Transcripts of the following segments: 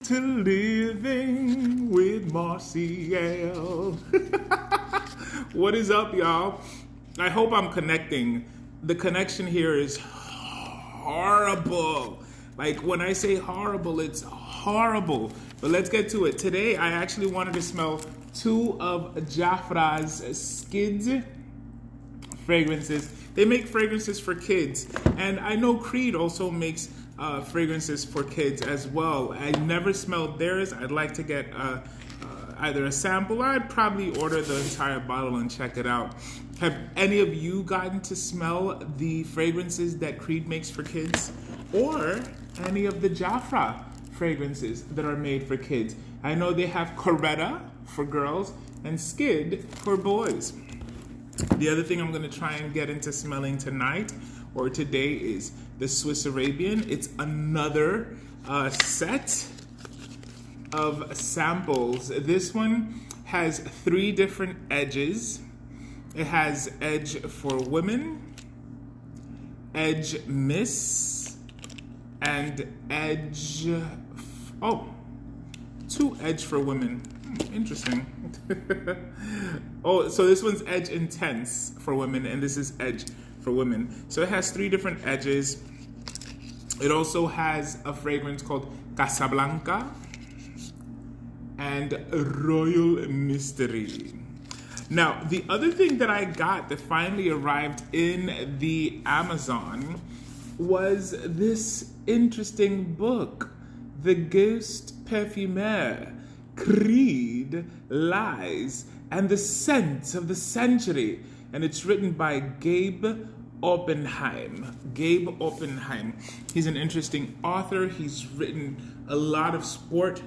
to living with Marcial. What is up, y'all? I hope I'm connecting. The connection here is horrible. Like, when I say horrible, it's horrible. But let's get to it. Today, I actually wanted to smell two of Jafra's Skids fragrances. They make fragrances for kids. And I know Creed also makes fragrances for kids as well. I never smelled theirs. I'd like to get either a sample, or I'd probably order the entire bottle and check it out. Have any of you gotten to smell the fragrances that Creed makes for kids? Or any of the Jafra fragrances that are made for kids? I know they have Coretta for girls and Skid for boys. The other thing I'm going to try and get into smelling tonight or today is the Swiss Arabian. It's another set of samples. This one has 3 different edges. It has edge for women, edge miss, and edge, 2 edge for women. Interesting. Oh, so this one's edge intense for women, and this is edge for women. So it has 3 different edges. It also has a fragrance called Casablanca and Royal Mystery. Now, the other thing that I got that finally arrived in the Amazon was this interesting book, The Ghost Perfumer, Creed, Lies, and the Scent of the Century. And it's written by Gabe Oppenheim. Gabe Oppenheim. He's an interesting author. He's written a lot of sport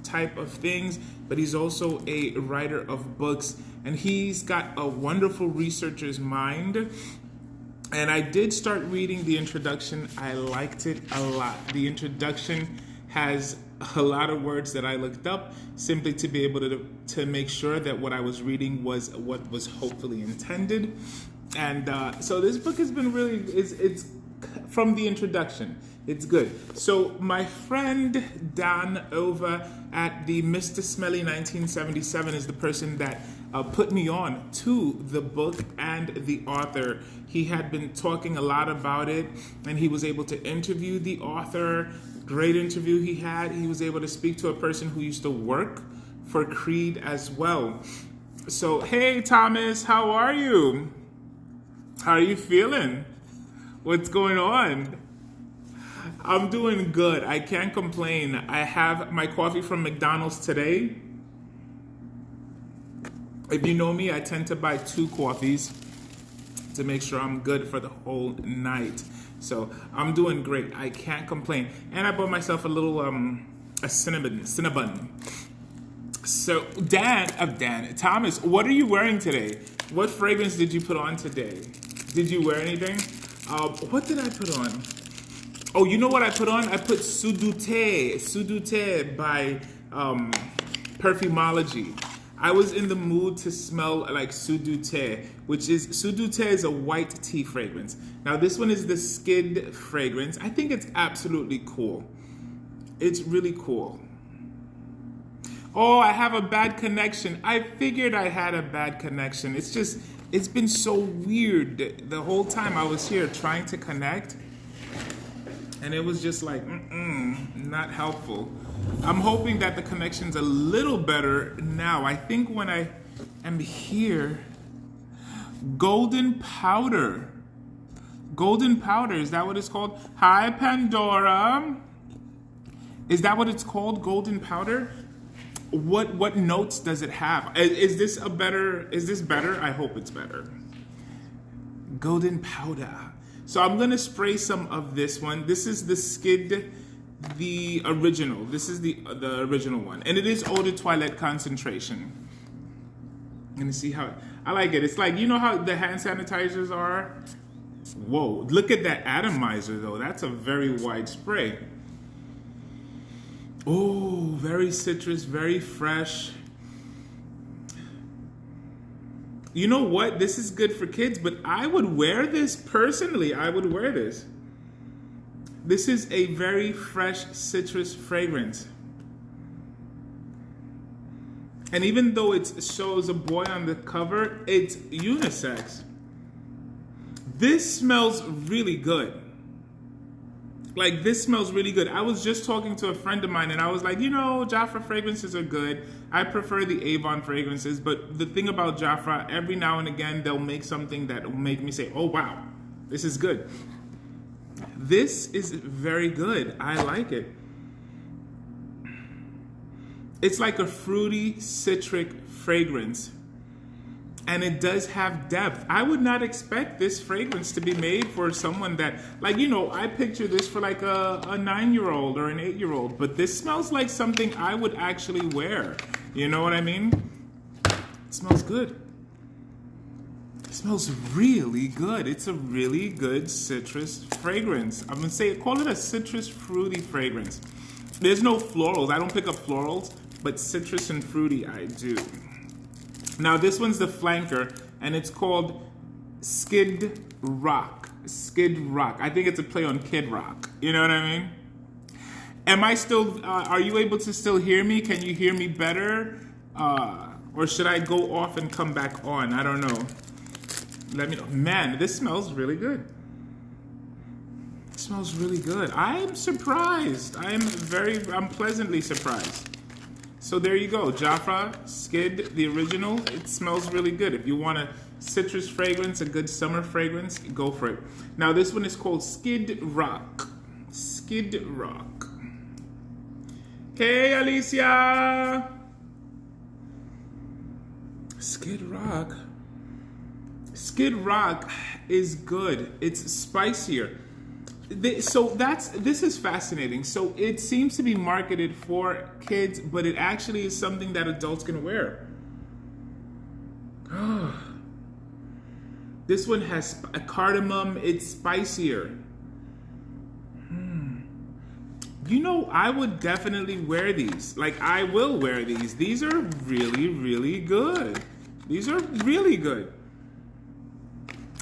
type of things, but he's also a writer of books, and he's got a wonderful researcher's mind. And I did start reading the introduction. I liked it a lot. The introduction has a lot of words that I looked up simply to be able to make sure that what I was reading was what was hopefully intended. And so this book has been really, it's from the introduction, it's good. So my friend Dan over at the Mr. Smelly 1977 is the person that put me on to the book and the author. He had been talking a lot about it, and he was able to interview the author. Great interview he had. He was able to speak to a person who used to work for Creed as well. So, hey Thomas, how are you? How are you feeling? What's going on? I'm doing good. I can't complain. I have my coffee from McDonald's today. If you know me, I tend to buy 2 coffees to make sure I'm good for the whole night. So I'm doing great. I can't complain. And I bought myself a little a cinnabon. So Thomas, what are you wearing today? What fragrance did you put on today? Did you wear anything? What did I put on? Oh, you know what I put on? I put Sudute by Perfumology. I was in the mood to smell like Sudute, which is a white tea fragrance. Now this one is the Skid fragrance. I think it's absolutely cool. It's really cool. Oh, I have a bad connection. I figured I had a bad connection. It's been so weird the whole time I was here trying to connect. And it was just like, not helpful. I'm hoping that the connection's a little better now. I think when I am here, Golden Powder. Golden Powder, is that what it's called? Hi, Pandora. Is that what it's called, Golden Powder? What notes does it have? Is this better? I hope it's better. Golden Powder. So I'm going to spray some of this one. This is the Skid, the original. This is the original one. And it is Eau de Toilette concentration. I'm going to see how, I like it. It's like, you know how the hand sanitizers are? Whoa, look at that atomizer though. That's a very wide spray. Oh, very citrus, very fresh. You know what? This is good for kids, but I would wear this personally. I would wear this. This is a very fresh citrus fragrance. And even though it shows a boy on the cover, it's unisex. This smells really good. Like, this smells really good. I was just talking to a friend of mine and I was like, you know, Jafra fragrances are good. I prefer the Avon fragrances, but the thing about Jafra, every now and again, they'll make something that will make me say, oh, wow, this is good. This is very good. I like it. It's like a fruity, citric fragrance. And it does have depth. I would not expect this fragrance to be made for someone that, like, you know, I picture this for like a 9-year-old or an 8-year-old. But this smells like something I would actually wear. You know what I mean? It smells good. It smells really good. It's a really good citrus fragrance. I'm going to say, call it a citrus fruity fragrance. There's no florals. I don't pick up florals, but citrus and fruity I do. Now this one's the flanker, and it's called Skid Rock. Skid Rock. I think it's a play on Kid Rock. You know what I mean? Am I still, are you able to still hear me? Can you hear me better? Or should I go off and come back on? I don't know. Let me know. Man, this smells really good. It smells really good. I'm surprised. I'm pleasantly surprised. So there you go, Jafra Skid, the original. It smells really good. If you want a citrus fragrance, a good summer fragrance, go for it. Now this one is called Skid Rock. Skid Rock. Okay, Alicia. Skid Rock. Skid Rock is good. It's spicier. This is fascinating. So it seems to be marketed for kids, but it actually is something that adults can wear. This one has a cardamom. It's spicier. You know, I would definitely wear these. Like, I will wear these. These are really, really good. These are really good.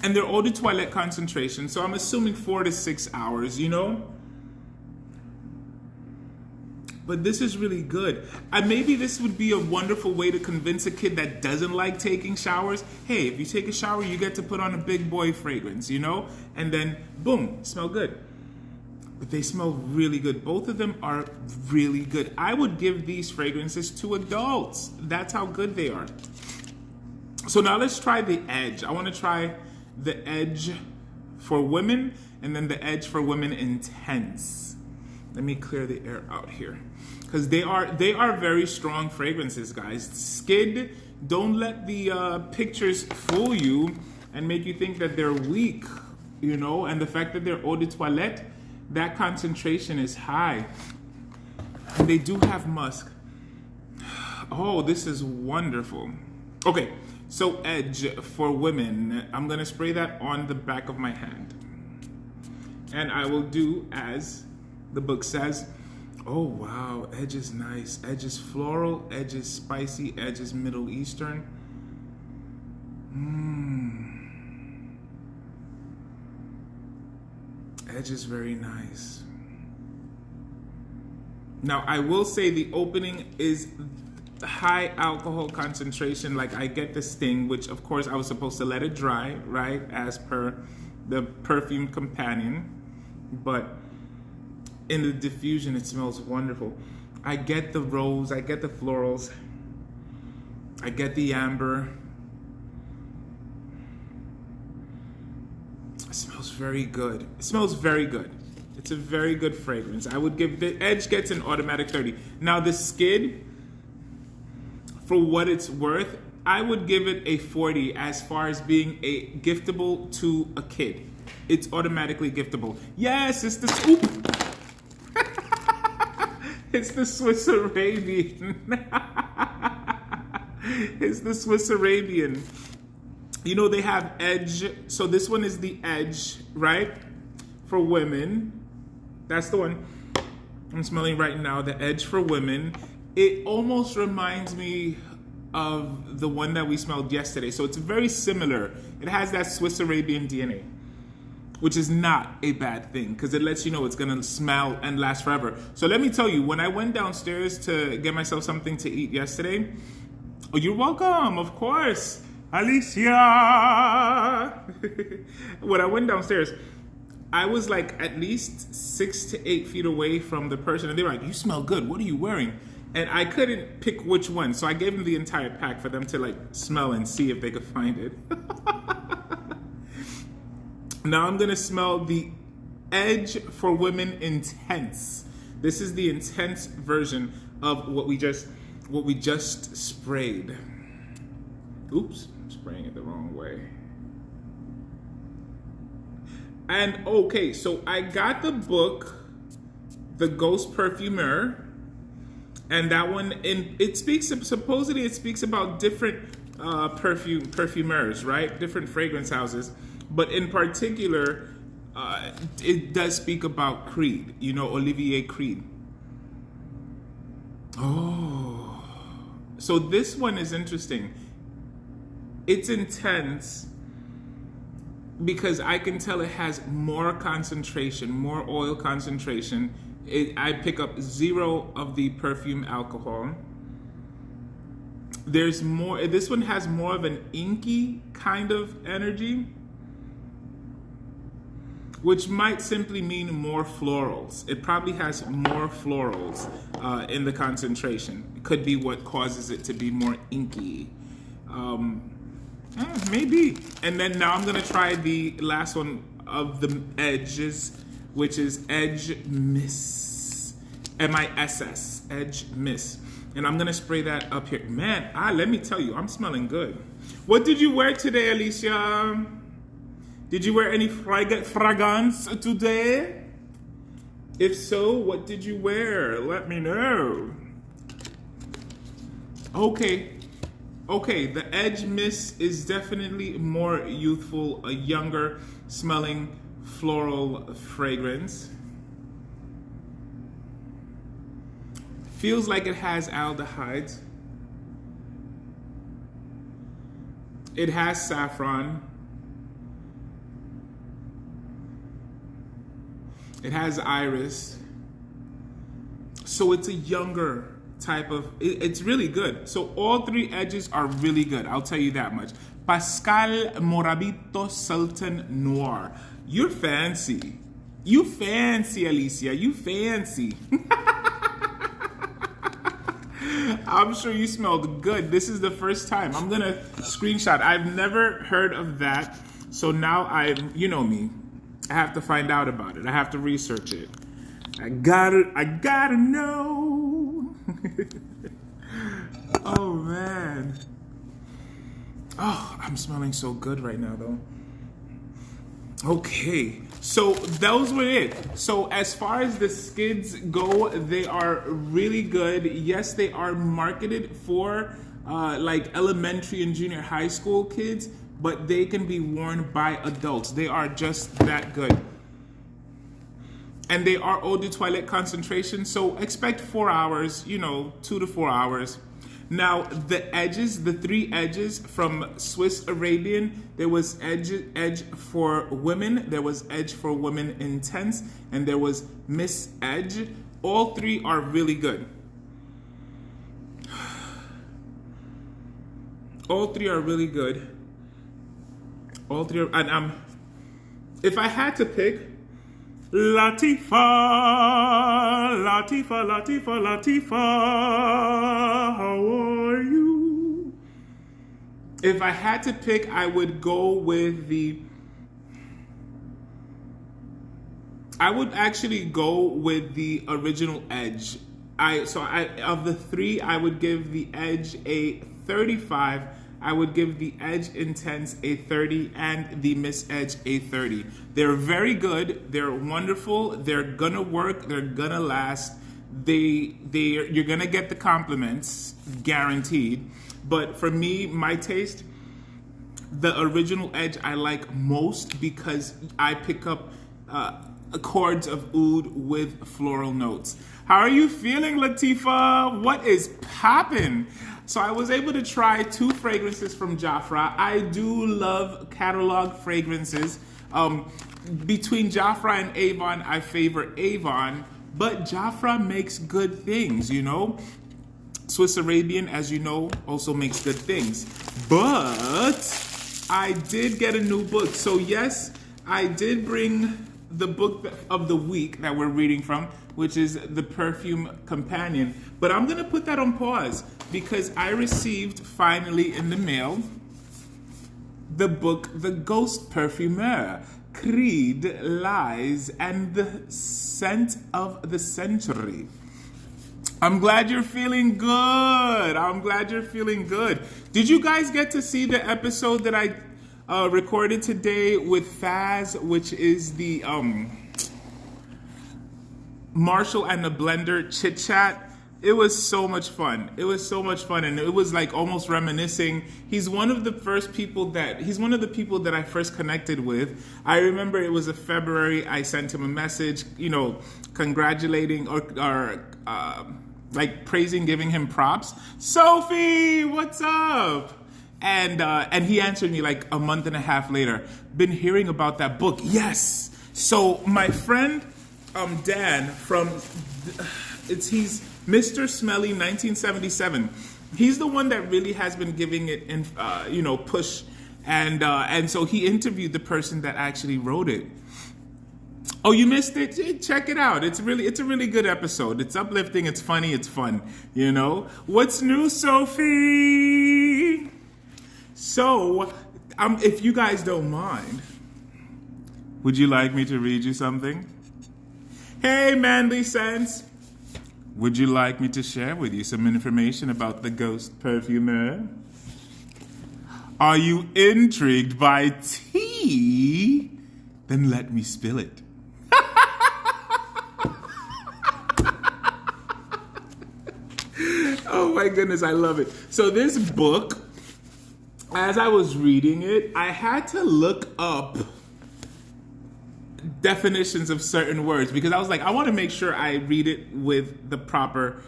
And they're eau de toilette concentration, so I'm assuming 4 to 6 hours, you know? But this is really good. Maybe this would be a wonderful way to convince a kid that doesn't like taking showers. Hey, if you take a shower, you get to put on a big boy fragrance, you know? And then, boom, smell good. But they smell really good. Both of them are really good. I would give these fragrances to adults. That's how good they are. So now let's try the Edge. I want to try the Edge for women, and then the Edge for women intense. Let me clear the air out here, because they are very strong fragrances, guys. Skid, don't let the pictures fool you and make you think that they're weak, you know. And the fact that they're eau de toilette, that concentration is high. And they do have musk. Oh, this is wonderful. Okay. So Edge for women, I'm gonna spray that on the back of my hand. And I will do as the book says. Oh wow, Edge is nice. Edge is floral, Edge is spicy, Edge is Middle Eastern. Edge is very nice. Now I will say the opening is high alcohol concentration. Like, I get the sting, which of course I was supposed to let it dry, right, as per the perfume companion, but in the diffusion it smells wonderful. I get the rose, I get the florals, I get the amber. It smells very good. It smells very good. It's a very good fragrance. I would give the Edge gets an automatic 30. Now the Skid, for what it's worth, I would give it a 40 as far as being a giftable to a kid. It's automatically giftable. Yes, it's the it's the Swiss Arabian. It's the Swiss Arabian. You know, they have Edge. So this one is the Edge, right? For women. That's the one I'm smelling right now, the Edge for women. It almost reminds me of the one that we smelled yesterday. So it's very similar. It has that Swiss Arabian DNA, which is not a bad thing because it lets you know it's going to smell and last forever. So let me tell you, when I went downstairs to get myself something to eat yesterday, Oh, you're welcome, of course. Alicia! When I went downstairs, I was like at least 6 to 8 feet away from the person, and they were like, "You smell good. What are you wearing?" And I couldn't pick which one, so I gave them the entire pack for them to like smell and see if they could find it. Now I'm gonna smell the Edge for Women Intense. This is the intense version of what we just sprayed. Oops, I'm spraying it the wrong way. And okay, so I got the book, The Ghost Perfumer, and that one, it speaks, supposedly it speaks about different perfumers, right? Different fragrance houses. But in particular, it does speak about Creed, you know, Olivier Creed. Oh, so this one is interesting. It's intense because I can tell it has more concentration, more oil concentration. I pick up 0 of the perfume alcohol. There's more, this one has more of an inky kind of energy, which might simply mean more florals. It probably has more florals in the concentration. It could be what causes it to be more inky. Maybe. And then now I'm gonna try the last one of the edges, which is Edge Miss. M-I-S-S, Edge Miss. And I'm gonna spray that up here. Man, let me tell you, I'm smelling good. What did you wear today, Alicia? Did you wear any fragrance today? If so, what did you wear? Let me know. Okay, the Edge Mist is definitely more youthful, a younger smelling floral fragrance. Feels like it has aldehydes. It has saffron. It has iris. So it's a younger type of, it's really good. So all 3 edges are really good, I'll tell you that much. Pascal Morabito Sultan Noir. You're fancy. You fancy, Alicia, you fancy. I'm sure you smelled good. This is the first time. I'm gonna screenshot. I've never heard of that. So now you know me. I have to find out about it. I have to research it. I gotta know. Oh man. Oh, I'm smelling so good right now though. Okay, so those were it. So as far as the skids go, they are really good. Yes, they are marketed for like elementary and junior high school kids, but they can be worn by adults. They are just that good. And they are eau de toilette concentration, so expect 4 hours, you know, 2 to 4 hours. Now, the edges, the 3 edges from Swiss Arabian, there was Edge for Women, there was Edge for Women Intense, and there was Miss Edge. All 3 are really good. All 3 are really good. All 3 are, and if I had to pick, Latifa, how are you? If I had to pick, I would go with I would actually go with the original Edge. Of the 3, I would give the Edge a 35. I would give the Edge Intense a 30 and the Miss Edge a 30. They're very good. They're wonderful. They're gonna work. They're gonna last. You're gonna get the compliments, guaranteed. But for me, my taste, the original Edge I like most because I pick up chords of oud with floral notes. How are you feeling, Latifa? What is poppin'? So I was able to try 2 fragrances from Jafra. I do love catalog fragrances. Between Jafra and Avon, I favor Avon, but Jafra makes good things, you know? Swiss Arabian, as you know, also makes good things. But I did get a new book. So yes, I did bring the book of the week that we're reading from, which is The Perfume Companion. But I'm going to put that on pause because I received finally in the mail the book The Ghost Perfumer, Creed, Lies, and the Scent of the Century. I'm glad you're feeling good. I'm glad you're feeling good. Did you guys get to see the episode that I recorded today with Faz, which is the Marcial and the Blender chit chat? It was so much fun. It was so much fun, and it was like almost reminiscing. He's one of the people that I first connected with. I remember it was February. I sent him a message, congratulating or like praising, giving him props. Sophie, what's up? And he answered me like a month and a half later. Been hearing about that book. Yes. So my friend Dan from he's Mr. Smelly 1977. He's the one that really has been giving it in push, and so he interviewed the person that actually wrote it. Oh, you missed it? Check it out. It's a really good episode. It's uplifting, it's funny, it's fun. What's new, Sophie? So, if you guys don't mind, would you like me to read you something? Hey, Manly Sense. Would you like me to share with you some information about the Ghost Perfumer? Are you intrigued by tea? Then let me spill it. Oh my goodness, I love it. So this book, as I was reading it, I had to look up definitions of certain words because I was like, I want to make sure I read it with the proper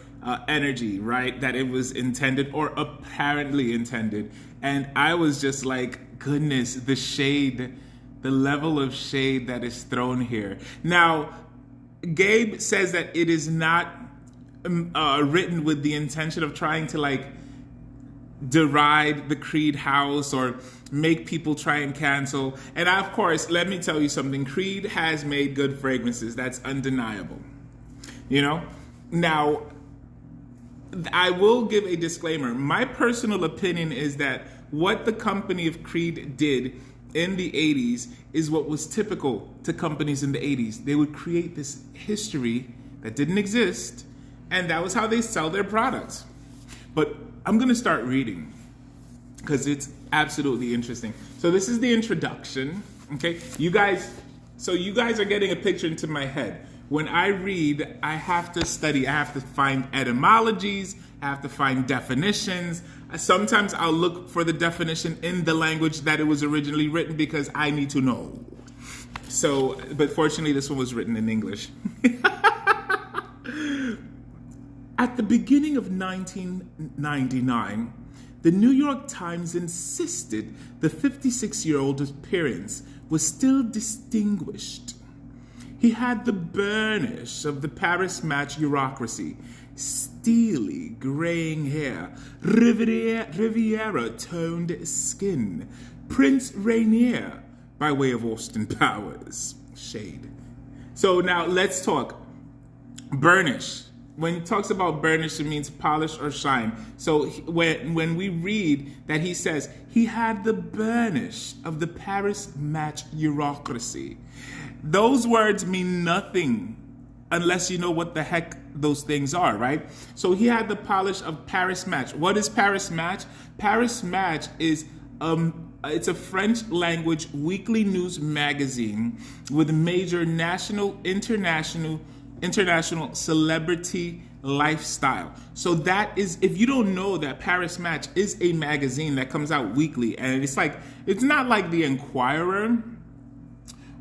energy, right? That it was intended or apparently intended. And I was just like, goodness, the shade, the level of shade that is thrown here. Now, Gabe says that it is not written with the intention of trying to like deride the Creed house or make people try and cancel. And of course, let me tell you something. Creed has made good fragrances. That's undeniable. Now, I will give a disclaimer. My personal opinion is that what the company of Creed did in the 80s is what was typical to companies in the 80s. They would create this history that didn't exist, and that was how they sell their products. But I'm going to start reading because it's absolutely interesting. So this is the introduction, okay? You guys are getting a picture into my head. When I read, I have to study. I have to find etymologies. I have to find definitions. Sometimes I'll look for the definition in the language that it was originally written because I need to know. So, but fortunately, this one was written in English. At the beginning of 1999, the New York Times insisted the 56-year-old's appearance was still distinguished. He had the burnish of the Paris match bureaucracy, steely graying hair, Riviera-toned skin, Prince Rainier by way of Austin Powers. Shade. So now let's talk. Burnish. When he talks about burnish, it means polish or shine. So when we read that he says, he had the burnish of the Paris match bureaucracy. Those words mean nothing unless you know what the heck those things are, right? So he had the polish of Paris match. What is Paris match? Paris match is it's a French language weekly news magazine with major national, international celebrity lifestyle. So that is, if you don't know that Paris Match is a magazine that comes out weekly, and it's not like the Enquirer.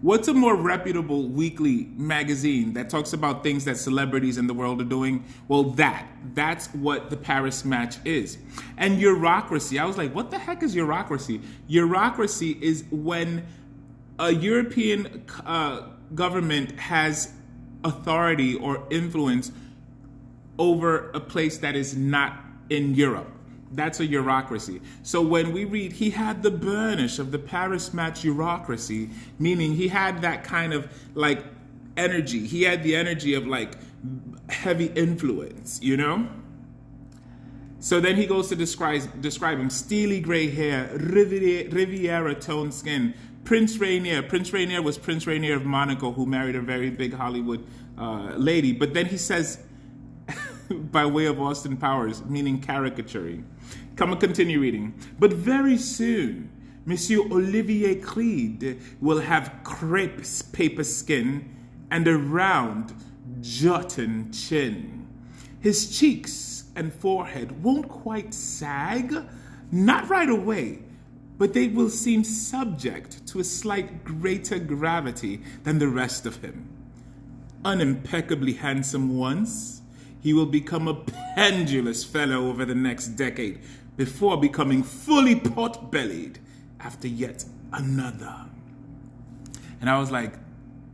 What's a more reputable weekly magazine that talks about things that celebrities in the world are doing? Well, that's what the Paris Match is. And bureaucracy, I was like, what the heck is bureaucracy? Bureaucracy is when a European government has authority or influence over a place that is not in Europe. That's a bureaucracy. So when we read, he had the burnish of the Paris match bureaucracy, meaning he had that kind of like energy. He had the energy of like heavy influence, you know? So then he goes to describe him: steely gray hair, Riviera toned skin, Prince Rainier. Prince Rainier was Prince Rainier of Monaco, who married a very big Hollywood lady. But then he says, by way of Austin Powers, meaning caricaturing. Come and continue reading. But very soon, Monsieur Olivier Creed will have crepe paper skin and a round, jutting chin. His cheeks and forehead won't quite sag, not right away, but they will seem subject to a slight greater gravity than the rest of him. Unimpeccably handsome once, he will become a pendulous fellow over the next decade before becoming fully pot-bellied after yet another. And I was like,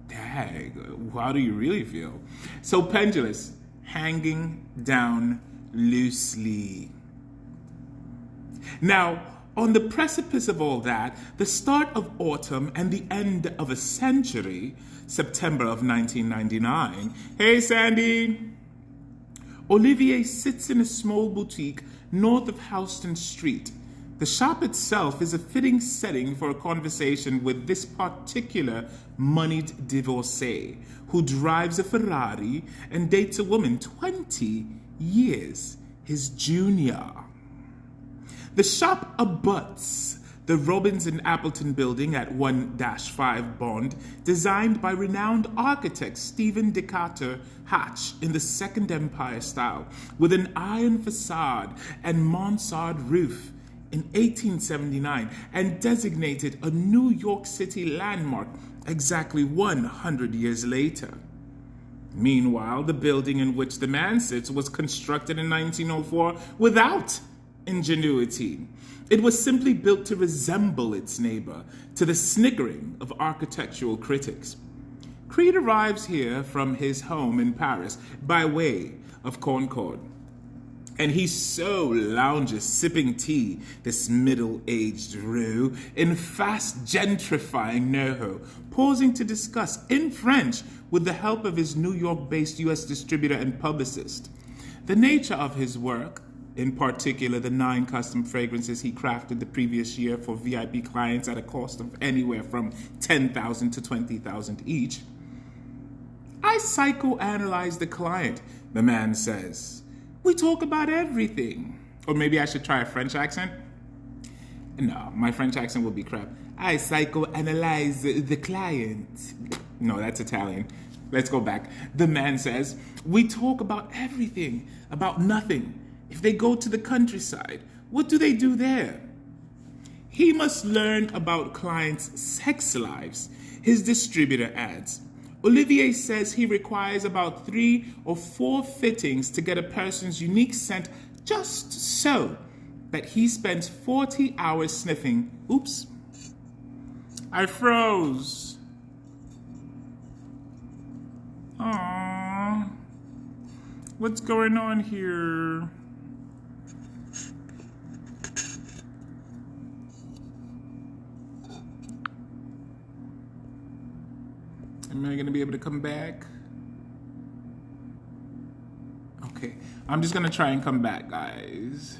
dang, how do you really feel? So pendulous, hanging down loosely. Now, on the precipice of all that, the start of autumn and the end of a century, September of 1999. Hey, Sandy! Olivier sits in a small boutique north of Houston Street. The shop itself is a fitting setting for a conversation with this particular moneyed divorcee who drives a Ferrari and dates a woman 20 years his junior. The shop abuts the Robbins and Appleton building at 1-5 Bond, designed by renowned architect Stephen Decatur Hatch in the Second Empire style, with an iron facade and mansard roof in 1879, and designated a New York City landmark exactly 100 years later. Meanwhile, the building in which the man sits was constructed in 1904 without ingenuity. It was simply built to resemble its neighbor, to the sniggering of architectural critics. Creed arrives here from his home in Paris by way of Concord. And he so lounges sipping tea, this middle-aged roux, in fast gentrifying NoHo, pausing to discuss in French with the help of his New York-based U.S. distributor and publicist the nature of his work, in particular the 9 custom fragrances he crafted the previous year for VIP clients at a cost of anywhere from $10,000 to $20,000 each. I psychoanalyze the client, the man says. We talk about everything. Or maybe I should try a French accent? No, my French accent will be crap. I psychoanalyze the client. No, that's Italian. Let's go back. The man says, we talk about everything, about nothing. If they go to the countryside, what do they do there? He must learn about clients' sex lives, his distributor adds. Olivier says he requires about 3 or 4 fittings to get a person's unique scent just so that he spends 40 hours sniffing. Oops. I froze. Aww. What's going on here? Am I going to be able to come back? Okay, I'm just going to try and come back, guys.